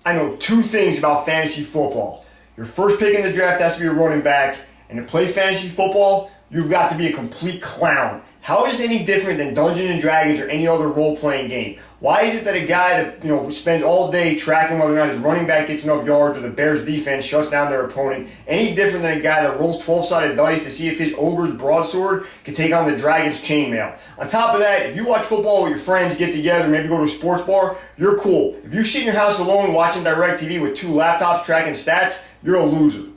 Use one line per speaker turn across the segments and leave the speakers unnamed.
I know two things about fantasy football. Your first pick in the draft has to be a running back, and to play fantasy football, you've got to be a complete clown. How is it any different than Dungeons and Dragons or any other role-playing game? Why is it that a guy that spends all day tracking whether or not his running back gets enough yards or the Bears defense shuts down their opponent any different than a guy that rolls 12-sided dice to see if his ogre's broadsword can take on the dragon's chainmail? On top of that, if you watch football with your friends, get together, maybe go to a sports bar, you're cool. If you sit in your house alone watching DirecTV with two laptops tracking stats, you're a loser.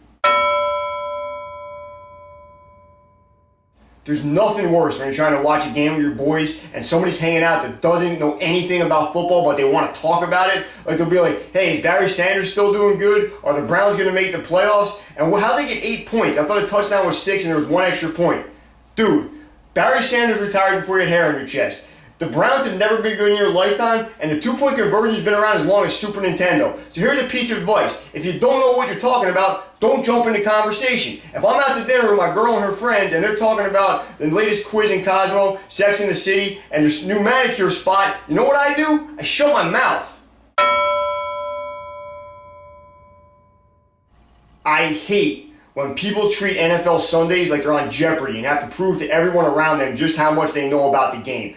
There's nothing worse when you're trying to watch a game with your boys and somebody's hanging out that doesn't know anything about football but they want to talk about it. Like they'll be like, hey, is Barry Sanders still doing good? Are the Browns going to make the playoffs? And how'd they get 8 points? I thought a touchdown was 6 and there was 1 extra point. Dude, Barry Sanders retired before you had hair on your chest. The Browns have never been good in your lifetime, and the two-point conversion has been around as long as Super Nintendo. So here's a piece of advice. If you don't know what you're talking about, don't jump into conversation. If I'm out to dinner with my girl and her friends, and they're talking about the latest quiz in Cosmo, Sex and the City, and their new manicure spot, you know what I do? I shut my mouth. I hate when people treat NFL Sundays like they're on Jeopardy and have to prove to everyone around them just how much they know about the game.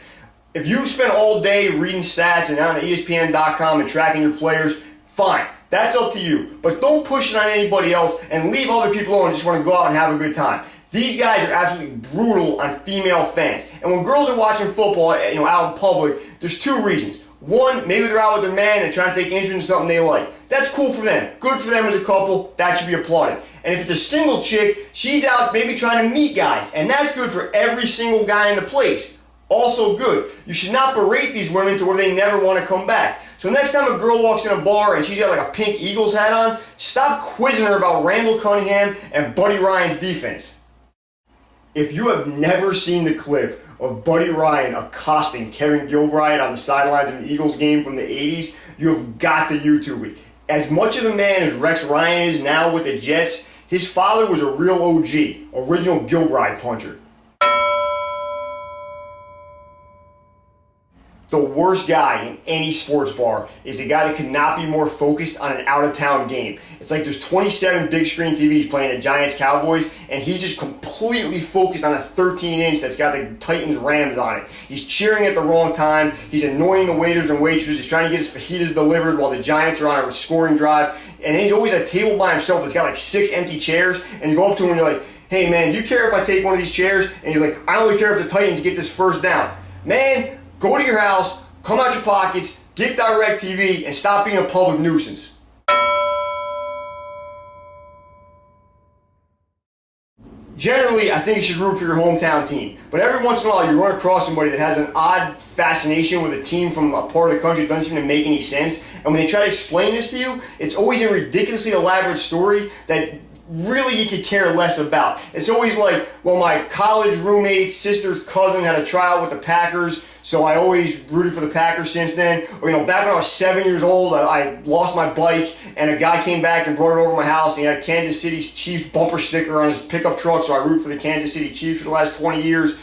If you spend all day reading stats and on ESPN.com and tracking your players, fine. That's up to you. But don't push it on anybody else and leave other people alone and just want to go out and have a good time. These guys are absolutely brutal on female fans. And when girls are watching football, out in public, there's two reasons. One, maybe they're out with their man and trying to take interest in something they like. That's cool for them. Good for them as a couple. That should be applauded. And if it's a single chick, she's out maybe trying to meet guys. And that's good for every single guy in the place. Also good. You should not berate these women to where they never want to come back. So next time a girl walks in a bar and she's got like a pink Eagles hat on, stop quizzing her about Randall Cunningham and Buddy Ryan's defense. If you have never seen the clip of Buddy Ryan accosting Kevin Gilbride on the sidelines of an Eagles game from the 80s, you have got to YouTube it. As much of the man as Rex Ryan is now with the Jets, his father was a real OG, original Gilbride puncher. The worst guy in any sports bar is a guy that could not be more focused on an out-of-town game. It's like there's 27 big screen TVs playing the Giants-Cowboys, and he's just completely focused on a 13-inch that's got the Titans-Rams on it. He's cheering at the wrong time. He's annoying the waiters and waitresses. He's trying to get his fajitas delivered while the Giants are on a scoring drive. And he's always at a table by himself that's got like 6 empty chairs, and you go up to him and you're like, hey man, do you care if I take one of these chairs? And he's like, I only care if the Titans get this first down. Man, go to your house, come out your pockets, get DirecTV, and stop being a public nuisance. Generally, I think you should root for your hometown team. But every once in a while, you run across somebody that has an odd fascination with a team from a part of the country that doesn't seem to make any sense. And when they try to explain this to you, it's always a ridiculously elaborate story that really you could care less about. It's always like, well, my college roommate's sister's cousin had a tryout with the Packers, so I always rooted for the Packers since then. Or, back when I was 7 years old, I lost my bike, and a guy came back and brought it over my house, and he had a Kansas City Chiefs bumper sticker on his pickup truck, so I root for the Kansas City Chiefs for the last 20 years.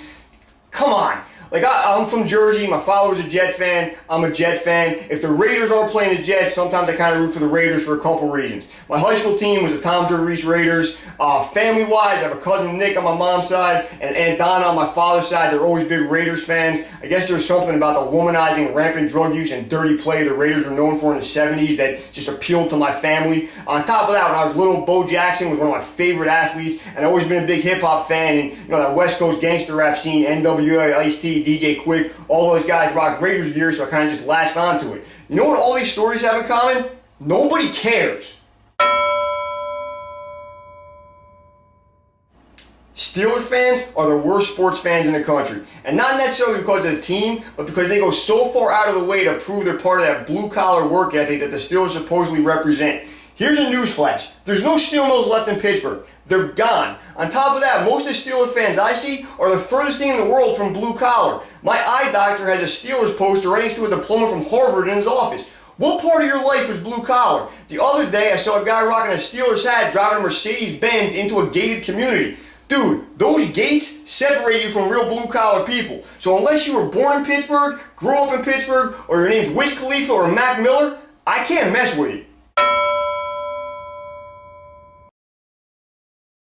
Come on. Like, I'm from Jersey, my father was a Jet fan, I'm a Jet fan. If the Raiders aren't playing the Jets, sometimes I kind of root for the Raiders for a couple reasons. My high school team was the Tom Reese Raiders. Family-wise, I have a cousin Nick on my mom's side and Aunt Donna on my father's side. They're always big Raiders fans. I guess there was something about the womanizing, rampant drug use, and dirty play the Raiders were known for in the 70s that just appealed to my family. On top of that, when I was little, Bo Jackson was one of my favorite athletes, and I've always been a big hip-hop fan, and that West Coast gangster rap scene, NWA, Ice-T, DJ Quick, all those guys rocked Raiders gear, so I kind of just latched onto it. You know what all these stories have in common? Nobody cares. Steelers fans are the worst sports fans in the country. And not necessarily because of the team, but because they go so far out of the way to prove they're part of that blue-collar work ethic that the Steelers supposedly represent. Here's a newsflash. There's no steel mills left in Pittsburgh. They're gone. On top of that, most of the Steelers fans I see are the furthest thing in the world from blue collar. My eye doctor has a Steelers poster right next to a diploma from Harvard in his office. What part of your life is blue collar? The other day I saw a guy rocking a Steelers hat driving a Mercedes-Benz into a gated community. Dude, those gates separate you from real blue-collar people. So unless you were born in Pittsburgh, grew up in Pittsburgh, or your name's Wiz Khalifa or Mac Miller, I can't mess with you.